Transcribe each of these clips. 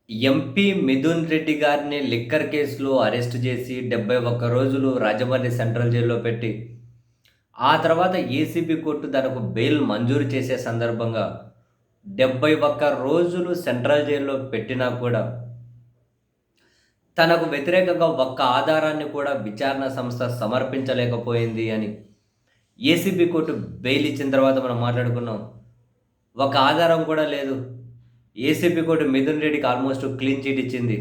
MP Mithun Reddy గారిని liquor కేసులో arrest చేసి 71 రోజులు రాజమండ్రి సెంట్రల్ జైల్‌లో పెట్టి, ఆ తర్వాత ఏసీబీ కోర్టు తనకు బెయిల్ మంజూరు చేసే సందర్భంగా 71 రోజులు సెంట్రల్ జైల్‌లో పెట్టినా కూడా, తనకు వ్యతిరేకంగా ఒక్క ఆధారాన్ని కూడా విచారణ సంస్థ సమర్పించలేకపోయింది అని ఏసీబీ కోర్టు బెయిల్ ఇచ్చిన తర్వాత మనం మాట్లాడుకున్నాం. ఒక ఆధారం కూడా లేదు. ఏసీబీ కోర్టు మిథున్ రెడ్డికి ఆల్మోస్ట్ క్లీన్ చిట్ ఇచ్చింది.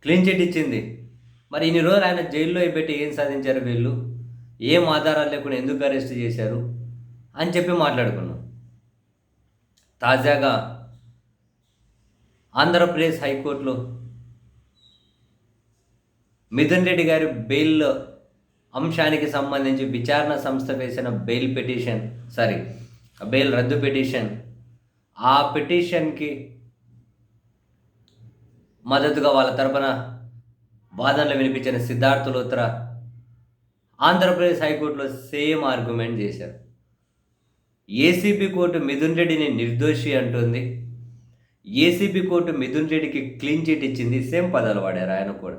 క్లీన్ చిట్ ఇచ్చింది. మరి ఇన్ని రోజులు ఆయన జైల్లో పెట్టి ఏం సాధించారు వీళ్ళు? ఏం ఆధారాలు లేకుండా ఎందుకు అరెస్ట్ చేశారు? అని చెప్పి మాట్లాడుకున్నాం. తాజాగా ఆంధ్రప్రదేశ్ హైకోర్టులో మిథున్ రెడ్డి గారి బెయిల్ అంశానికి సంబంధించి విచారణ సంస్థ వేసిన బెయిల్ రద్దు పిటిషన్. ఆ పిటిషన్‌కి మద్దతుగా వాళ్ళ తరపున వాదనలు వినిపించిన సిద్ధార్థ లూత్రా ఆంధ్రప్రదేశ్ హైకోర్టులో సేమ్ ఆర్గ్యుమెంట్ చేశారు. ఏసీబీ కోర్టు మిథున్ రెడ్డిని నిర్దోషి అంటుంది. ఏసీబీ కోర్టు మిథున్ రెడ్డికి క్లీన్ చిట్ ఇచ్చింది. సేమ్ పదాలు వాడారు ఆయన కూడా.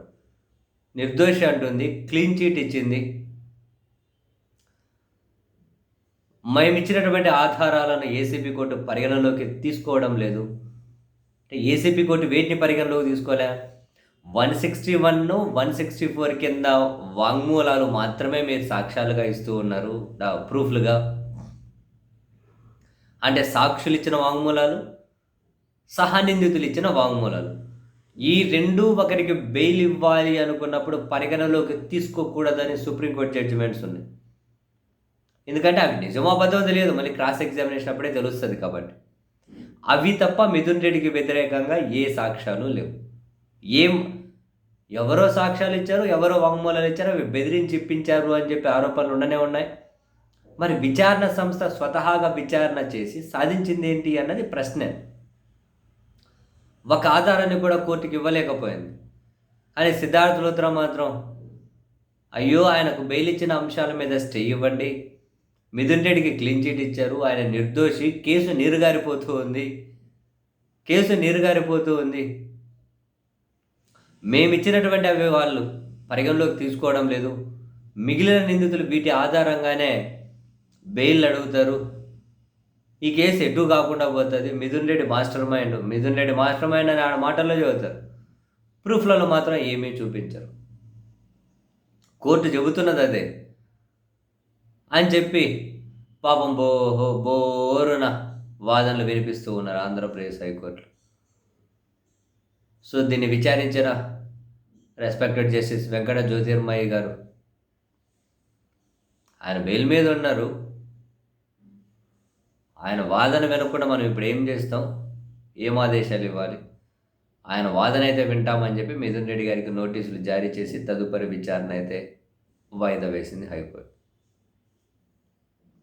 నిర్దోషి అంటుంది, క్లీన్ చిట్ ఇచ్చింది. మేమిచ్చినటువంటి ఆధారాలను ఏసీబీ కోర్టు పరిగణనలోకి తీసుకోవడం లేదు. అంటే ఏసీబీ కోర్టు వేటిని పరిగణలోకి తీసుకోలే? 161, 164 కింద వాంగ్మూలాలు మాత్రమే మీరు సాక్ష్యాలుగా ఇస్తూ ఉన్నారు. ప్రూఫ్‌లుగా. అంటే సాక్షులు ఇచ్చిన వాంగ్మూలాలు, సహనిందితులు ఇచ్చిన వాంగ్మూలాలు. ఈ 2 ఒకరికి బెయిల్ ఇవ్వాలి అనుకున్నప్పుడు పరిగణలోకి తీసుకోకూడదని సుప్రీంకోర్టు జడ్జిమెంట్స్ ఉన్నాయి. ఎందుకంటే అవి నిజమో అబద్ధమో తెలియదు. మళ్ళీ క్రాస్ ఎగ్జామినేషన్ అప్పుడే తెలుస్తది కాబట్టి. అవి తప్ప మిథున్ రెడ్డికి వ్యతిరేకంగా ఏ సాక్ష్యాలు లేవు. ఎవరో సాక్ష్యాలు ఇచ్చారు, ఎవరో వాంగ్మూలాలు ఇచ్చారు, అవి బెదిరించి ఇప్పించారు అని చెప్పి ఆరోపణలు ఉండనే ఉన్నాయి. మరి విచారణ సంస్థ స్వతహాగా విచారణ చేసి సాధించింది ఏంటి అన్నది ప్రశ్నే. ఒక ఆధారాన్ని కూడా కోర్టుకి ఇవ్వలేకపోయింది. కానీ సిద్ధార్థ లూత్రా మాత్రం, అయ్యో ఆయనకు బెయిల్ ఇచ్చిన అంశాల మీద స్టే ఇవ్వండి, మిథున్ రెడ్డికి క్లీన్ చిట్ ఇచ్చారు, ఆయన నిర్దోషి, కేసు నీరుగారిపోతూ ఉంది. మేమిచ్చినటువంటి అవి వాళ్ళు పరిగణలోకి తీసుకోవడం లేదు. మిగిలిన నిందితులు వీటి ఆధారంగానే బెయిల్ అడుగుతారు. ఈ కేసు ఎటు కాకుండా పోతుంది. మిథున్ రెడ్డి మాస్టర్ మైండ్ అని ఆడ మాటల్లో చెబుతారు. ప్రూఫ్లలో మాత్రం ఏమీ చూపించరు. కోర్టు చెబుతున్నది అదే అని చెప్పి పాపం బోరున వాదనలు వినిపిస్తూ ఉన్నారు ఆంధ్రప్రదేశ్ హైకోర్టులో. సో దీన్ని విచారించిన రెస్పెక్టెడ్ జస్టిస్ వెంకట జ్యోతిర్మయ్య గారు, ఆయన బెయిల్ మీద ఉన్నారు. ఆయన వాదన వినకుండా మనం ఇప్పుడు ఏం చేస్తాం? ఏం ఆదేశాలు ఇవ్వాలి? ఆయన వాదన అయితే వింటామని చెప్పి మిథున్ రెడ్డి గారికి నోటీసులు జారీ చేసి తదుపరి విచారణ అయితే వాయిదా వేసింది హైకోర్టు.